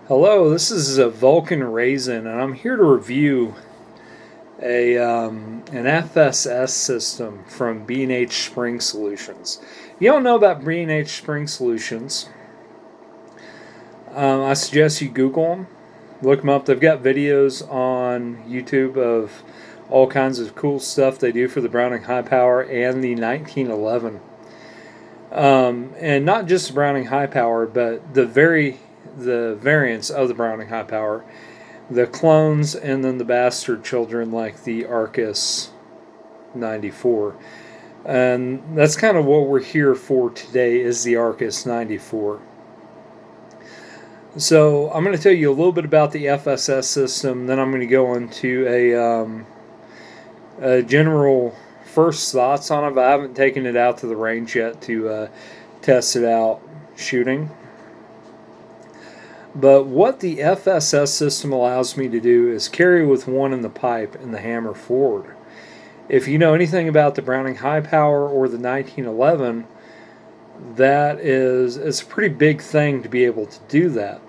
Hello, this is a Vulcan Raisin, and I'm here to review an FSS system from B&H Spring Solutions. If you don't know about B&H Spring Solutions, I suggest you Google them, look them up. They've got videos on YouTube of all kinds of cool stuff they do for the Browning High Power and the 1911. And not just the Browning High Power, but the variants of the Browning High Power, the clones, and then the bastard children like the arcus94. And that's kind of what we're here for today, is the arcus94. So I'm going to tell you a little bit about the FSS system, then I'm going to go into a general first thoughts on it. I haven't taken it out to the range yet to test it out shooting. But what the FSS system allows me to do is carry with one in the pipe and the hammer forward. If you know anything about the Browning High Power or the 1911, it's a pretty big thing to be able to do that.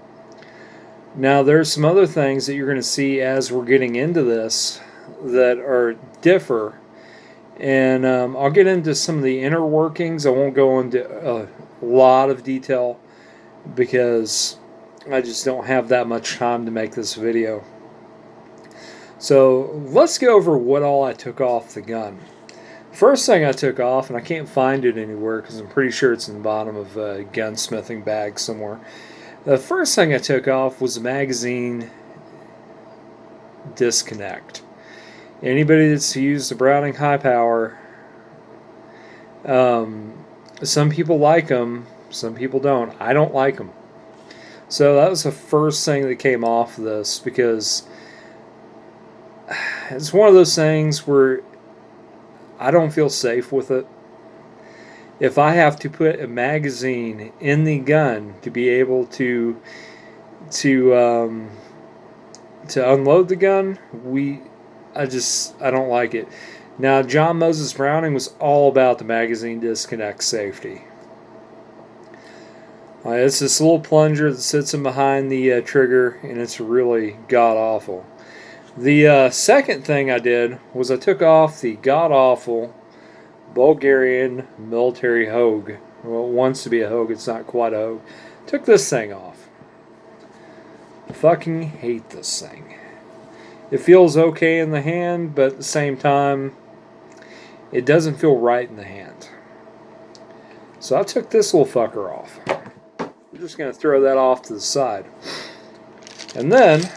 Now there's some other things that you're going to see as we're getting into this that are differ, and I'll get into some of the inner workings. I won't go into a lot of detail because I just don't have that much time to make this video. So let's go over what all I took off the gun. First thing I took off, and I can't find it anywhere because I'm pretty sure it's in the bottom of a gunsmithing bag somewhere. The first thing I took off was the magazine disconnect. Anybody that's used the Browning High Power, some people like them, some people don't. I don't like them. So that was the first thing that came off of this, because it's one of those things where I don't feel safe with it. If I have to put a magazine in the gun to be able to unload the gun, I don't like it. Now, John Moses Browning was all about the magazine disconnect safety. It's this little plunger that sits in behind the trigger, and it's really god-awful. The second thing I did was I took off the god-awful Bulgarian military Hogue. Well, it wants to be a Hogue, it's not quite a Hogue. Took this thing off. Fucking hate this thing. It feels okay in the hand, but at the same time, it doesn't feel right in the hand. So I took this little fucker off. I'm just going to throw that off to the side. And then,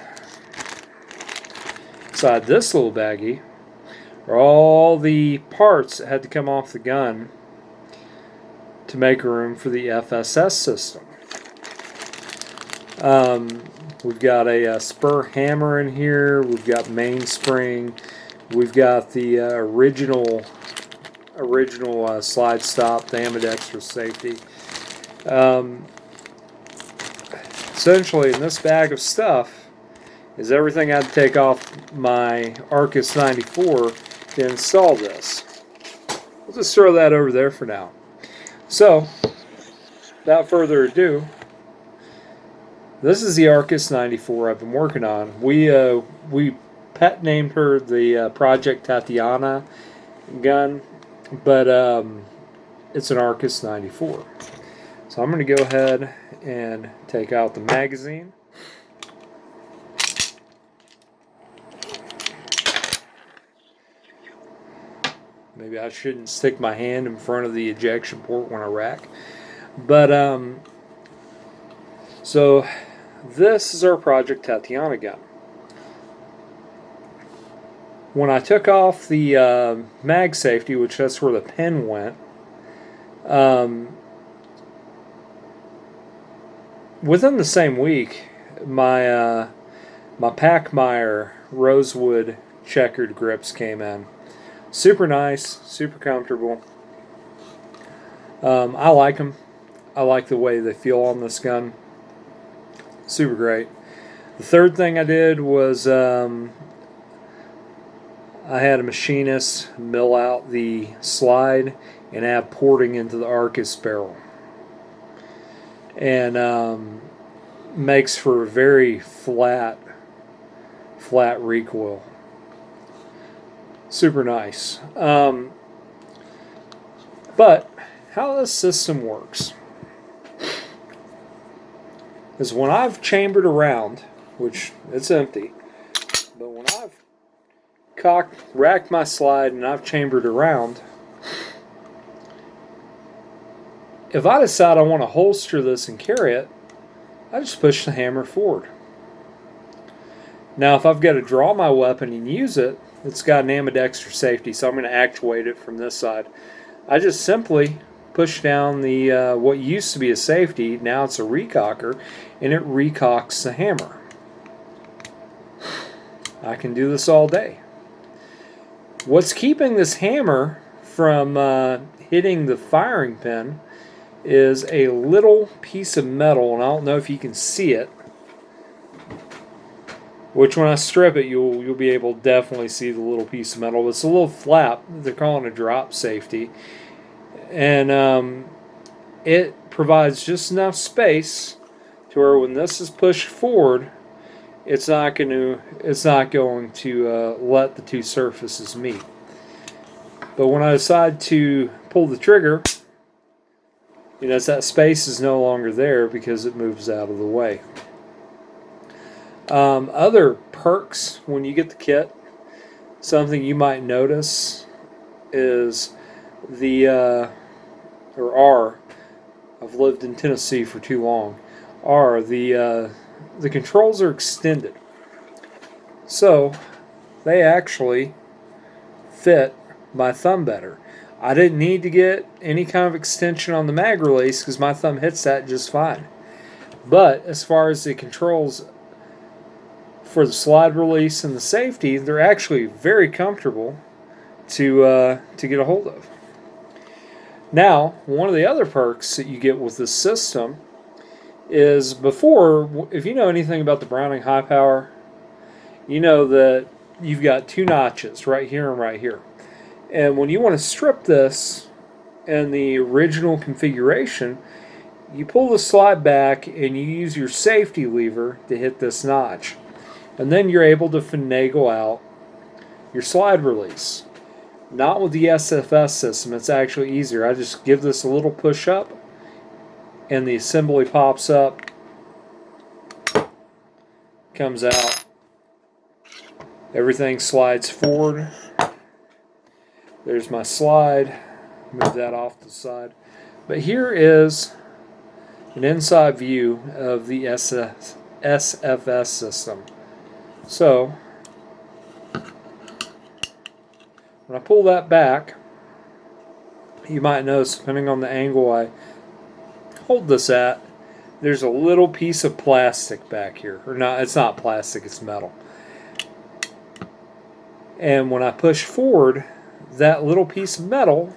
inside this little baggie are all the parts that had to come off the gun to make room for the FSS system. We've got a spur hammer in here. We've got mainspring. We've got the original slide stop, the ambidextrous safety. Essentially, in this bag of stuff is everything I had to take off my arcus94 to install this. We'll just throw that over there for now. So, without further ado, this is the arcus94 I've been working on. We pet named her the Project Tatiana gun, but it's an arcus94. So I'm going to go ahead and take out the magazine. Maybe I shouldn't stick my hand in front of the ejection port when I rack. But, so this is our Project Tatiana gun. When I took off the mag safety, which that's where the pin went, within the same week, my Packmeyer Rosewood checkered grips came in. Super nice, super comfortable. I like them. I like the way they feel on this gun. Super great. The third thing I did was I had a machinist mill out the slide and add porting into the Arcus barrel. And makes for a very flat recoil. Super nice. But how this system works is when I've chambered around, which it's empty, but when I've racked my slide and I've chambered around, if I decide I want to holster this and carry it, I just push the hammer forward. Now, if I've got to draw my weapon and use it, it's got an ambidextrous safety, so I'm going to actuate it from this side. I just simply push down the what used to be a safety, now it's a recocker, and it recocks the hammer. I can do this all day. What's keeping this hammer from hitting the firing pin is a little piece of metal, and I don't know if you can see it, which when I strip it, you'll be able to definitely see the little piece of metal. It's a little flap. They're calling it a drop safety. And it provides just enough space to where when this is pushed forward, it's not going to let the two surfaces meet. But when I decide to pull the trigger, that space is no longer there because it moves out of the way. Other perks when you get the kit, something you might notice is I've lived in Tennessee for too long, the controls are extended. So they actually fit my thumb better. I didn't need to get any kind of extension on the mag release because my thumb hits that just fine. But as far as the controls for the slide release and the safety, they're actually very comfortable to get a hold of. Now, one of the other perks that you get with this system is before, if you know anything about the Browning High Power, you know that you've got two notches right here and right here. And when you want to strip this in the original configuration, you pull the slide back and you use your safety lever to hit this notch. And then you're able to finagle out your slide release. Not with the SFS system, it's actually easier. I just give this a little push up and the assembly pops up, comes out, everything slides forward. There's my slide, move that off to the side. But here is an inside view of the SFS system. So, when I pull that back, you might notice, depending on the angle I hold this at, there's a little piece of plastic back here. Or not, it's not plastic, it's metal. And when I push forward, that little piece of metal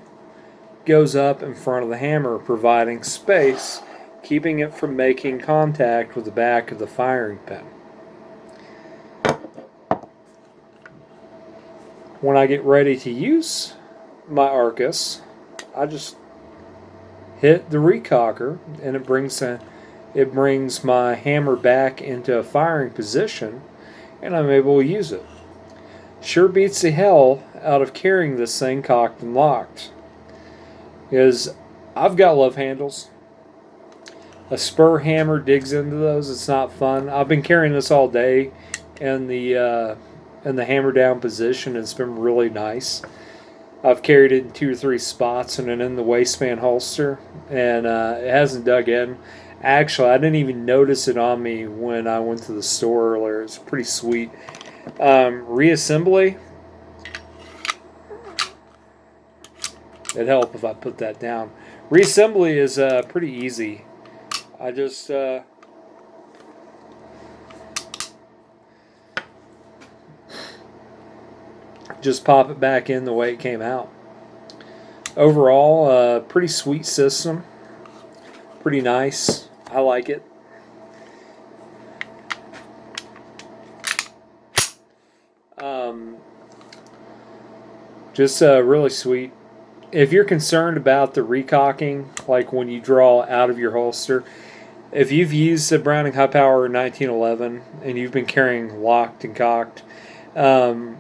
goes up in front of the hammer, providing space, keeping it from making contact with the back of the firing pin. When I get ready to use my Arcus, I just hit the recocker and it brings my hammer back into a firing position and I'm able to use it. Sure beats the hell out of carrying this thing cocked and locked, because I've got love handles. A spur hammer digs into those. It's not fun. I've been carrying this all day in the hammer down position. It's been really nice. I've carried it in 2 or 3 spots and then in the waistband holster, and it hasn't dug in. Actually, I didn't even notice it on me when I went to the store earlier. It's pretty sweet. Reassembly, it'd help if I put that down. Reassembly is pretty easy. I just pop it back in the way it came out. Overall, pretty sweet system. Pretty nice. I like it. Just really sweet. If you're concerned about the recocking, like when you draw out of your holster, If you've used a Browning High Power 1911 and you've been carrying locked and cocked, um,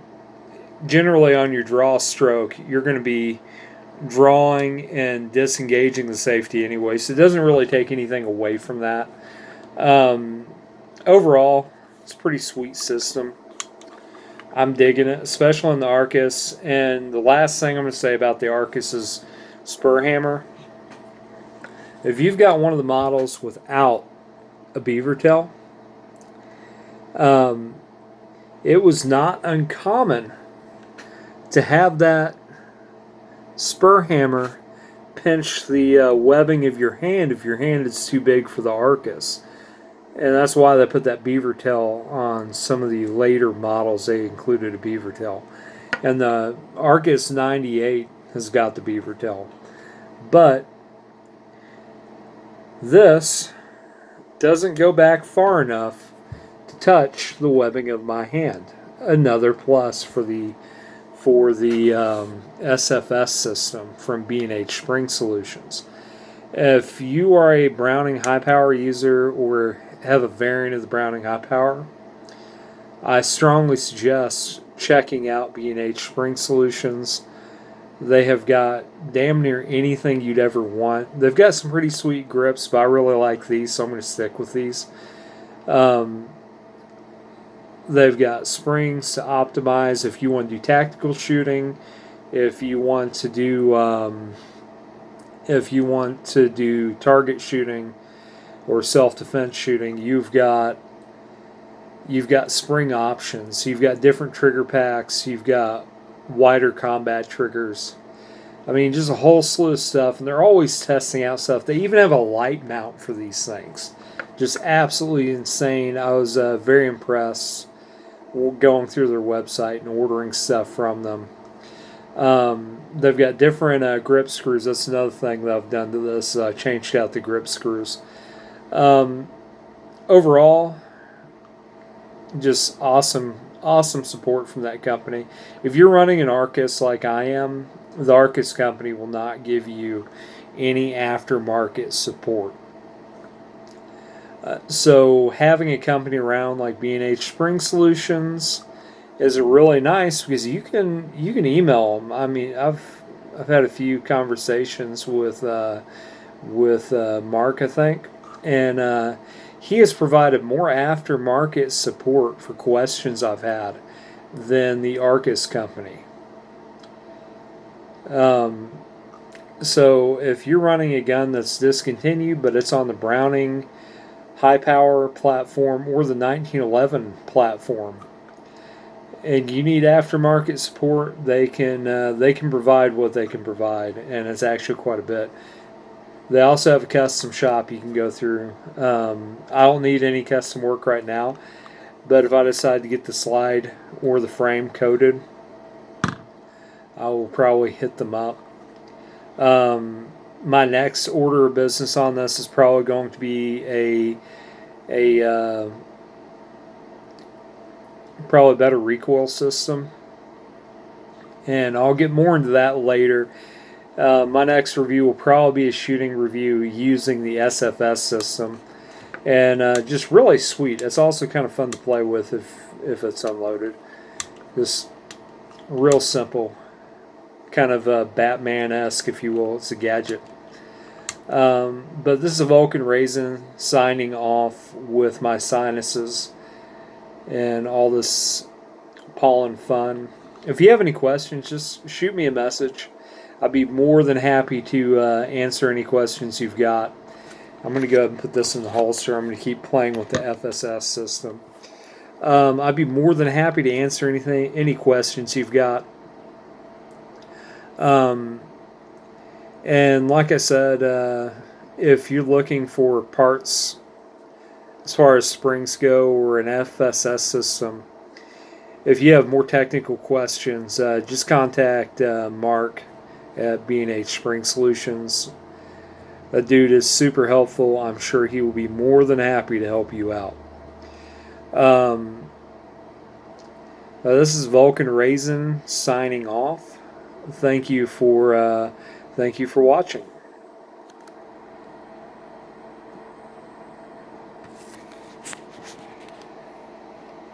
generally on your draw stroke, you're going to be drawing and disengaging the safety anyway, so it doesn't really take anything away from that. Um, Overall, it's a pretty sweet system. I'm digging it, especially in the Arcus. And the last thing I'm going to say about the Arcus is spur hammer. If you've got one of the models without a beaver tail, it was not uncommon to have that spur hammer pinch the webbing of your hand if your hand is too big for the Arcus. And that's why they put that beaver tail on some of the later models. They included a beaver tail. And the Arcus 98 has got the beaver tail. But this doesn't go back far enough to touch the webbing of my hand. Another plus for the SFS system from B&H Spring Solutions. If you are a Browning High Power user or have a variant of the Browning High Power, I strongly suggest checking out B&H Spring Solutions. They have got damn near anything you'd ever want. They've got some pretty sweet grips, but I really like these, so I'm going to stick with these. They've got springs to optimize if you want to do tactical shooting, if you want to do target shooting or self-defense shooting. You've got spring options. You've got different trigger packs. You've got wider combat triggers. I mean, just a whole slew of stuff, and they're always testing out stuff. They even have a light mount for these things. Just absolutely insane. I was very impressed going through their website and ordering stuff from them. They've got different grip screws. That's another thing that I've done to this. Changed out the grip screws. Overall, just awesome support from that company. If you're running an Arcus like I am, the Arcus company will not give you any aftermarket support. So having a company around like B&H Spring Solutions is really nice because you can email them. I mean, I've had a few conversations with Mark, I think, and he has provided more aftermarket support for questions I've had than the Arcus company. So if you're running a gun that's discontinued, but it's on the Browning High Power platform or the 1911 platform, and you need aftermarket support, they can provide what they can provide, and it's actually quite a bit. They also have a custom shop you can go through. I don't need any custom work right now, but if I decide to get the slide or the frame coated, I will probably hit them up. My next order of business on this is probably going to be a probably better recoil system, and I'll get more into that later. My next review will probably be a shooting review using the SFS system, and just really sweet. It's also kind of fun to play with if it's unloaded. Just real simple, kind of Batman-esque, if you will. It's a gadget. But this is a Vulcan Raisin signing off with my sinuses and all this pollen fun. If you have any questions, just shoot me a message. I'd be more than happy to answer any questions you've got. I'm going to go ahead and put this in the holster. I'm going to keep playing with the FSS system. I'd be more than happy to answer any questions you've got. And like I said, if you're looking for parts as far as springs go or an FSS system, if you have more technical questions, just contact Mark at B&H Spring Solutions. That dude is super helpful. I'm sure he will be more than happy to help you out. This is Vulcan Raisin signing off. Thank you for watching.